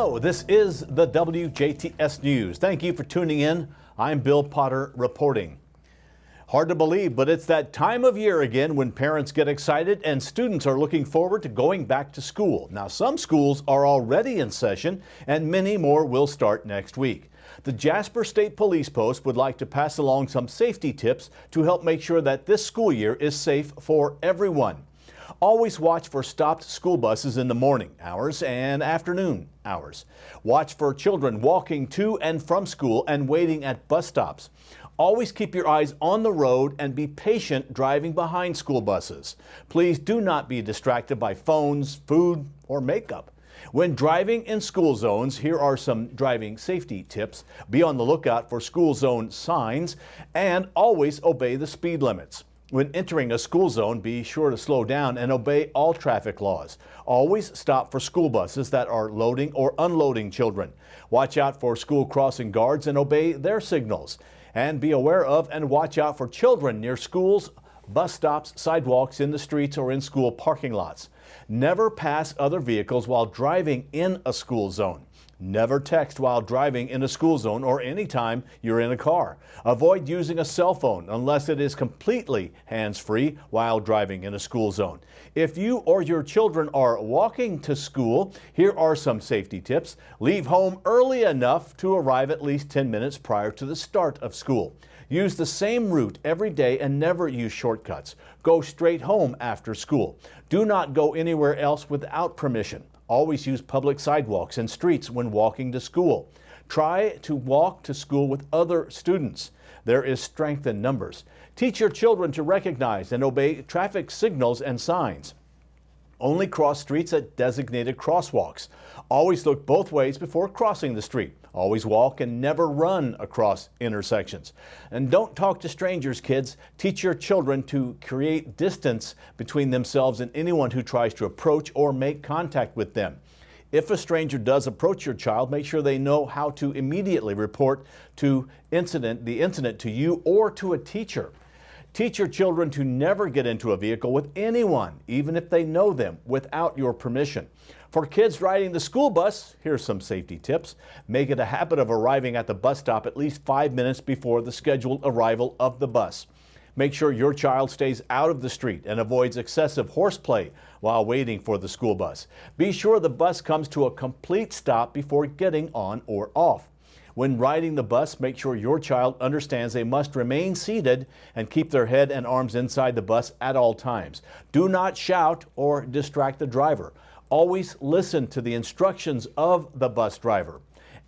Hello, this is the WJTS News. Thank you for tuning in. I'm Bill Potter reporting. Hard to believe, but it's that time of year again when parents get excited and students are looking forward to going back to school. Now, some schools are already in session and many more will start next week. The Jasper State Police Post would like to pass along some safety tips to help make sure that this school year is safe for everyone. Always watch for stopped school buses in the morning hours and afternoon hours. Watch for children walking to and from school and waiting at bus stops. Always keep your eyes on the road and be patient driving behind school buses. Please do not be distracted by phones, food, or makeup. When driving in school zones, here are some driving safety tips. Be on the lookout for school zone signs and always obey the speed limits. When entering a school zone, be sure to slow down and obey all traffic laws. Always stop for school buses that are loading or unloading children. Watch out for school crossing guards and obey their signals. And be aware of and watch out for children near schools, bus stops, sidewalks, in the streets, or in school parking lots. Never pass other vehicles while driving in a school zone. Never text while driving in a school zone or anytime you're in a car. Avoid using a cell phone unless it is completely hands-free while driving in a school zone. If you or your children are walking to school, here are some safety tips. Leave home early enough to arrive at least 10 minutes prior to the start of school. Use the same route every day and never use shortcuts. Go straight home after school. Do not go anywhere else without permission. Always use public sidewalks and streets when walking to school. Try to walk to school with other students. There is strength in numbers. Teach your children to recognize and obey traffic signals and signs. Only cross streets at designated crosswalks. Always look both ways before crossing the street. Always walk and never run across intersections. And don't talk to strangers, kids. Teach your children to create distance between themselves and anyone who tries to approach or make contact with them. If a stranger does approach your child, make sure they know how to immediately report the incident to you or to a teacher. Teach your children to never get into a vehicle with anyone, even if they know them, without your permission. For kids riding the school bus, here's some safety tips. Make it a habit of arriving at the bus stop at least 5 minutes before the scheduled arrival of the bus. Make sure your child stays out of the street and avoids excessive horseplay while waiting for the school bus. Be sure the bus comes to a complete stop before getting on or off. When riding the bus, make sure your child understands they must remain seated and keep their head and arms inside the bus at all times. Do not shout or distract the driver. Always listen to the instructions of the bus driver.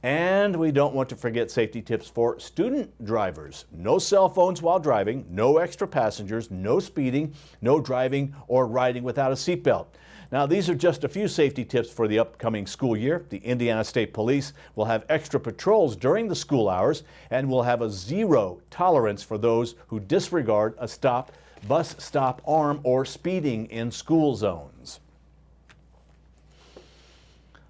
And we don't want to forget safety tips for student drivers. No cell phones while driving, no extra passengers, no speeding, no driving or riding without a seatbelt. Now, these are just a few safety tips for the upcoming school year. The Indiana State Police will have extra patrols during the school hours and will have a zero tolerance for those who disregard a bus stop arm or speeding in school zones.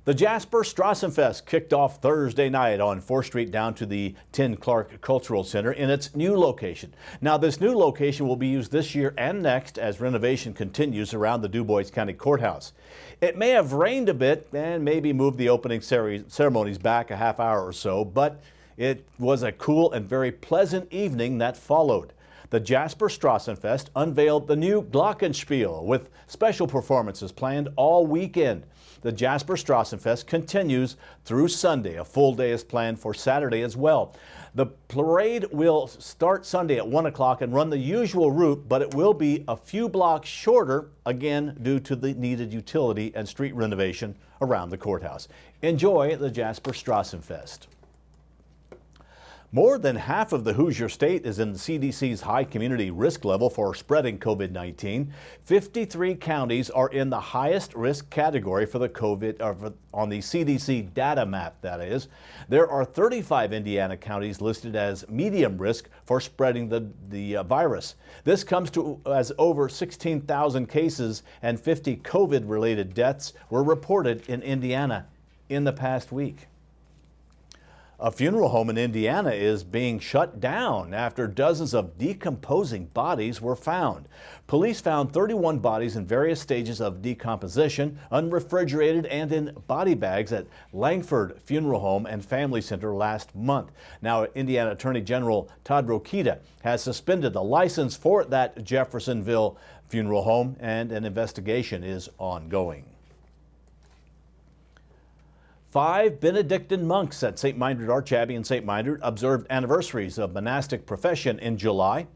The Jasper Strassen Fest kicked off Thursday night on 4th Street down to the 10 Clark Cultural Center in its new location. Now, this new location will be used this year and next as renovation continues around the DuBois County Courthouse. It may have rained a bit and maybe moved the opening ceremonies back a half hour or so, but it was a cool and very pleasant evening that followed. The Jasper Strassen Fest unveiled the new Glockenspiel with special performances planned all weekend. The Jasper Strassen Fest continues through Sunday. A full day is planned for Saturday as well. The parade will start Sunday at 1 o'clock and run the usual route, but it will be a few blocks shorter, again due to the needed utility and street renovation around the courthouse. Enjoy the Jasper Strassen Fest. More than half of the Hoosier State is in the CDC's high community risk level for spreading COVID-19. 53 counties are in the highest risk category for the on the CDC data map, that is. There are 35 Indiana counties listed as medium risk for spreading the virus. This comes to as over 16,000 cases and 50 COVID-related deaths were reported in Indiana in the past week. A funeral home in Indiana is being shut down after dozens of decomposing bodies were found. Police found 31 bodies in various stages of decomposition, unrefrigerated and in body bags at Langford Funeral Home and Family Center last month. Now, Indiana Attorney General Todd Rokita has suspended the license for that Jeffersonville funeral home, and an investigation is ongoing. 5 Benedictine monks at St. Mindred Archabbey in St. Mindred observed anniversaries of monastic profession in July.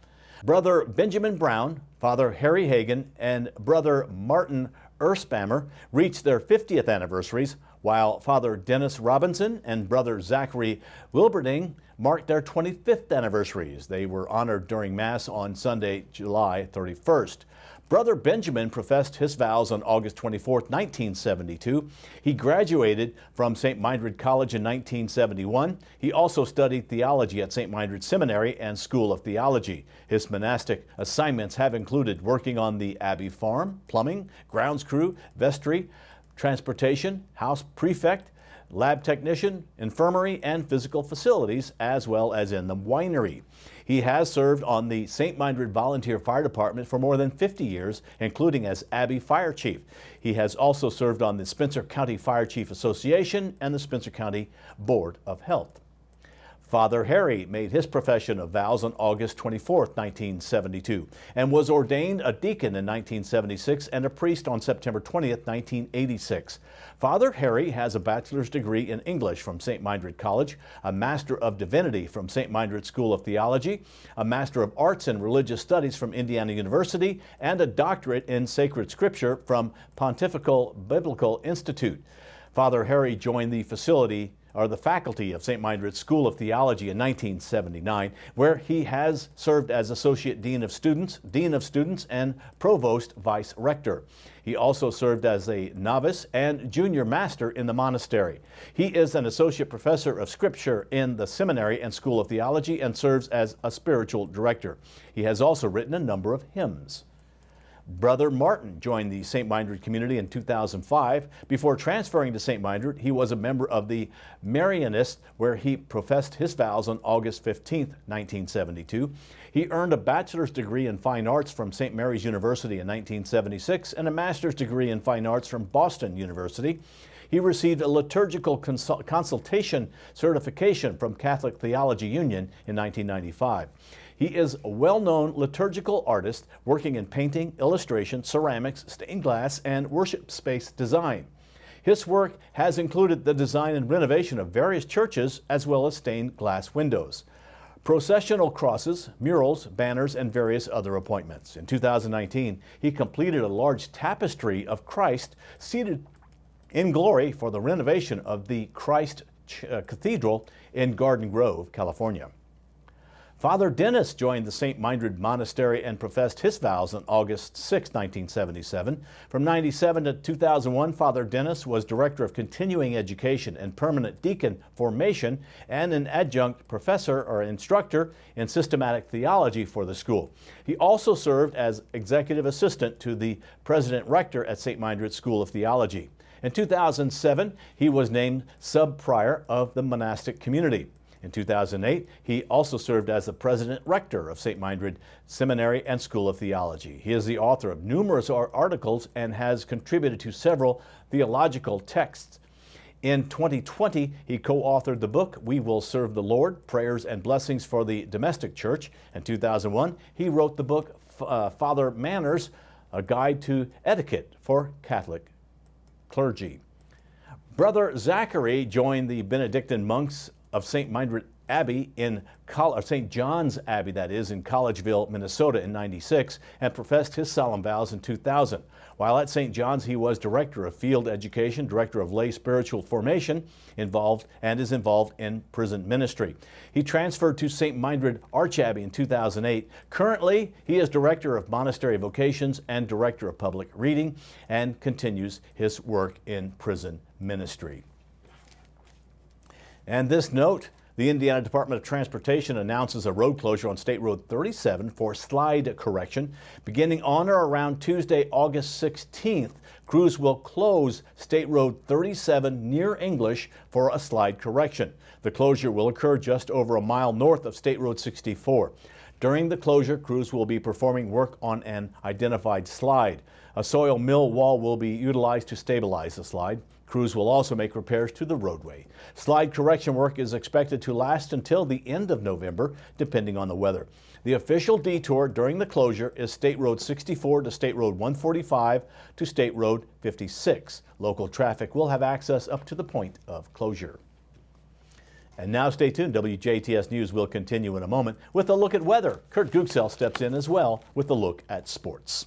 Brother Benjamin Brown, Father Harry Hagen, and Brother Martin Erspammer reached their 50th anniversaries, while Father Dennis Robinson and Brother Zachary Wilberding marked their 25th anniversaries. They were honored during Mass on Sunday, July 31st. Brother Benjamin professed his vows on August 24, 1972. He graduated from St. Mindred College in 1971. He also studied theology at St. Mindred Seminary and School of Theology. His monastic assignments have included working on the Abbey farm, plumbing, grounds crew, vestry, transportation, house prefect, lab technician, infirmary, and physical facilities, as well as in the winery. He has served on the St. Mindred Volunteer Fire Department for more than 50 years, including as Abbey Fire Chief. He has also served on the Spencer County Fire Chief Association and the Spencer County Board of Health. Father Harry made his profession of vows on August 24, 1972, and was ordained a deacon in 1976 and a priest on September 20, 1986. Father Harry has a bachelor's degree in English from St. Mindred College, a Master of Divinity from St. Mindred School of Theology, a Master of Arts in Religious Studies from Indiana University, and a doctorate in Sacred Scripture from Pontifical Biblical Institute. Father Harry joined the faculty of St. Mindred School of Theology in 1979, where he has served as Associate Dean of Students, and Provost Vice Rector. He also served as a novice and junior master in the monastery. He is an Associate Professor of Scripture in the Seminary and School of Theology and serves as a spiritual director. He has also written a number of hymns. Brother Martin joined the St. Mindred community in 2005. Before transferring to St. Mindred, he was a member of the Marianists, where he professed his vows on August 15, 1972. He earned a bachelor's degree in fine arts from St. Mary's University in 1976 and a master's degree in fine arts from Boston University. He received a liturgical consultation certification from Catholic Theology Union in 1995. He is a well-known liturgical artist working in painting, illustration, ceramics, stained glass, and worship space design. His work has included the design and renovation of various churches, as well as stained glass windows, processional crosses, murals, banners, and various other appointments. In 2019, he completed a large tapestry of Christ seated in glory for the renovation of the Christ Cathedral in Garden Grove, California. Father Dennis joined the St. Mindred Monastery and professed his vows on August 6, 1977. From 1997 to 2001, Father Dennis was Director of Continuing Education and Permanent Deacon Formation and an adjunct professor or instructor in systematic theology for the school. He also served as Executive Assistant to the President Rector at St. Mindred School of Theology. In 2007, he was named Sub-Prior of the monastic community. In 2008, he also served as the President Rector of St. Mindred Seminary and School of Theology. He is the author of numerous articles and has contributed to several theological texts. In 2020, he co-authored the book, We Will Serve the Lord, Prayers and Blessings for the Domestic Church. In 2001, he wrote the book, Father Manners, A Guide to Etiquette for Catholic Clergy. Brother Zachary joined the Benedictine monks of St. Mindred Abbey St. John's Abbey, that is, in Collegeville, Minnesota in '96, and professed his solemn vows in 2000. While at St. John's, he was Director of Field Education, Director of Lay Spiritual Formation, involved in prison ministry. He transferred to St. Mindred Archabbey in 2008. Currently, he is Director of Monastery Vocations and Director of Public Reading, and continues his work in prison ministry. And this note The Indiana Department of Transportation announces a road closure on State Road 37 for slide correction. Beginning on or around Tuesday, August 16th, crews will close State Road 37 near English for a slide correction. The closure will occur just over a mile north of State Road 64. During the closure, crews will be performing work on an identified slide. A soil mill wall will be utilized to stabilize the slide. Crews will also make repairs to the roadway. Slide correction work is expected to last until the end of November, depending on the weather. The official detour during the closure is State Road 64 to State Road 145 to State Road 56. Local traffic will have access up to the point of closure. And now stay tuned. WJTS News will continue in a moment with a look at weather. Kurt Guxell steps in as well with a look at sports.